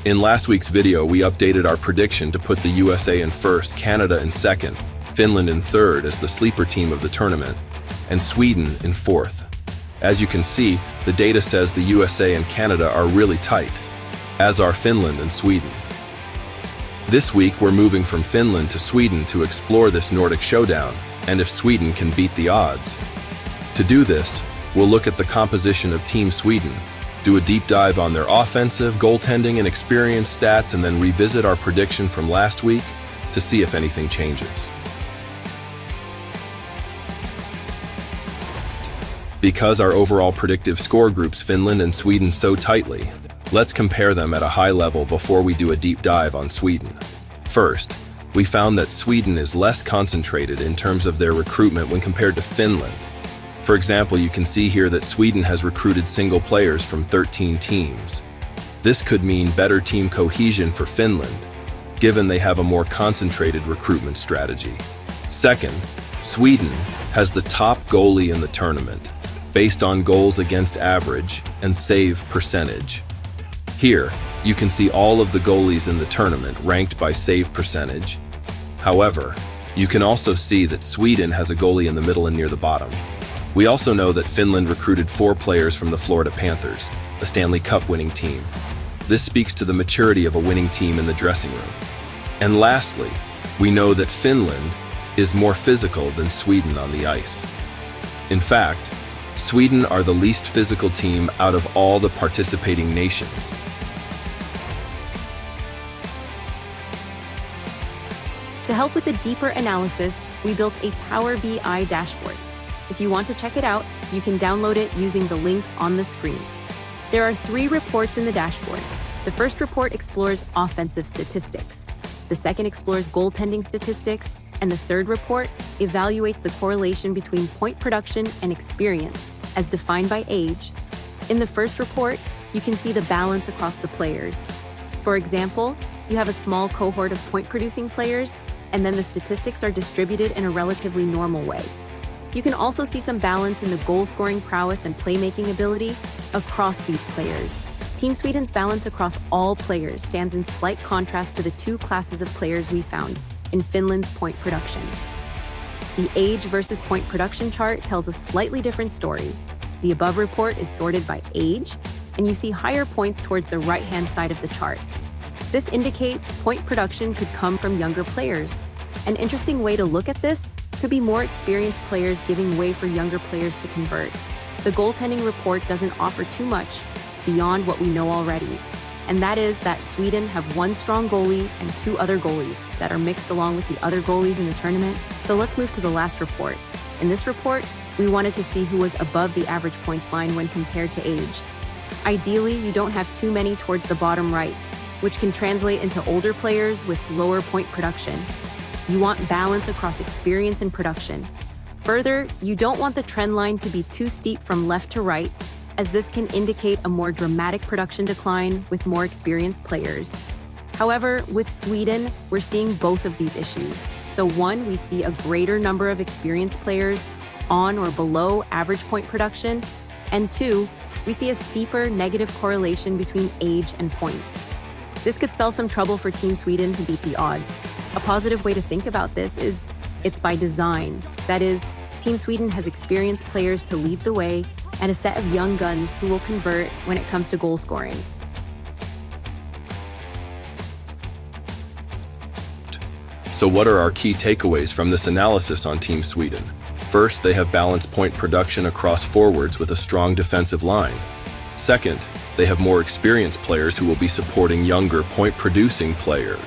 In last week's video, we updated our prediction to put the USA in first, Canada in second, Finland in third as the sleeper team of the tournament, and Sweden in fourth. As you can see, the data says the USA and Canada are really tight, as are Finland and Sweden. This week, we're moving from Finland to Sweden to explore this Nordic Showdown, and if Sweden can beat the odds. To do this, we'll look at the composition of Team Sweden, do a deep dive on their offensive, goaltending, and experience stats, and then revisit our prediction from last week to see if anything changes. Because our overall predictive score groups Finland and Sweden so tightly, let's compare them at a high level before we do a deep dive on Sweden. First, we found that Sweden is less concentrated in terms of their recruitment when compared to Finland. For example, you can see here that Sweden has recruited single players from 13 teams. This could mean better team cohesion for Finland, given they have a more concentrated recruitment strategy. Second, Sweden has the top goalie in the tournament, based on goals against average and save percentage. Here, you can see all of the goalies in the tournament ranked by save percentage. However, you can also see that Sweden has a goalie in the middle and near the bottom. We also know that Finland recruited 4 players from the Florida Panthers, a Stanley Cup winning team. This speaks to the maturity of a winning team in the dressing room. And lastly, we know that Finland is more physical than Sweden on the ice. In fact, Sweden are the least physical team out of all the participating nations. To help with a deeper analysis, we built a Power BI dashboard. If you want to check it out, you can download it using the link on the screen. There are 3 reports in the dashboard. The first report explores offensive statistics. The second explores goaltending statistics. And the third report evaluates the correlation between point production and experience, as defined by age. In the first report, you can see the balance across the players. For example, you have a small cohort of point-producing players, and then the statistics are distributed in a relatively normal way. You can also see some balance in the goal-scoring prowess and playmaking ability across these players. Team Sweden's balance across all players stands in slight contrast to the 2 classes of players we found in Finland's point production. The age versus point production chart tells a slightly different story. The above report is sorted by age, and you see higher points towards the right-hand side of the chart. This indicates point production could come from younger players. An interesting way to look at this could be more experienced players giving way for younger players to convert. The goaltending report doesn't offer too much beyond what we know already, and that is that Sweden have 1 strong goalie and 2 other goalies that are mixed along with the other goalies in the tournament. So let's move to the last report. In this report, we wanted to see who was above the average points line when compared to age. Ideally, you don't have too many towards the bottom right, which can translate into older players with lower point production. You want balance across experience and production. Further, you don't want the trend line to be too steep from left to right, as this can indicate a more dramatic production decline with more experienced players. However, with Sweden, we're seeing both of these issues. So 1, we see a greater number of experienced players on or below average point production, and 2, we see a steeper negative correlation between age and points. This could spell some trouble for Team Sweden to beat the odds. A positive way to think about this is it's by design. That is, Team Sweden has experienced players to lead the way and a set of young guns who will convert when it comes to goal scoring. So what are our key takeaways from this analysis on Team Sweden? First, they have balanced point production across forwards with a strong defensive line. Second, they have more experienced players who will be supporting younger point-producing players.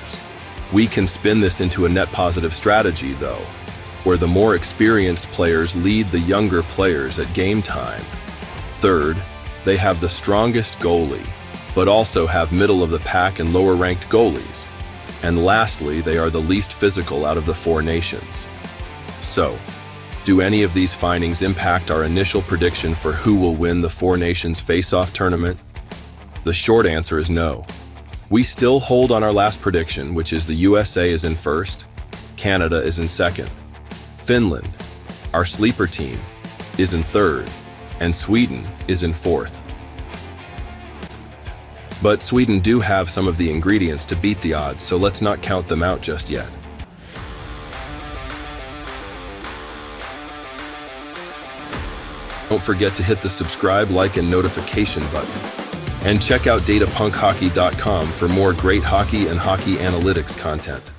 We can spin this into a net positive strategy, though, where the more experienced players lead the younger players at game time. Third, they have the strongest goalie, but also have middle-of-the-pack and lower-ranked goalies. And lastly, they are the least physical out of the 4 nations. So, do any of these findings impact our initial prediction for who will win the 4 nations face-off tournament? The short answer is no. We still hold on our last prediction, which is the USA is in first, Canada is in second, Finland, our sleeper team, is in third, and Sweden is in fourth. But Sweden do have some of the ingredients to beat the odds, so let's not count them out just yet. Don't forget to hit the subscribe, like, and notification button. And check out datapunkhockey.com for more great hockey and hockey analytics content.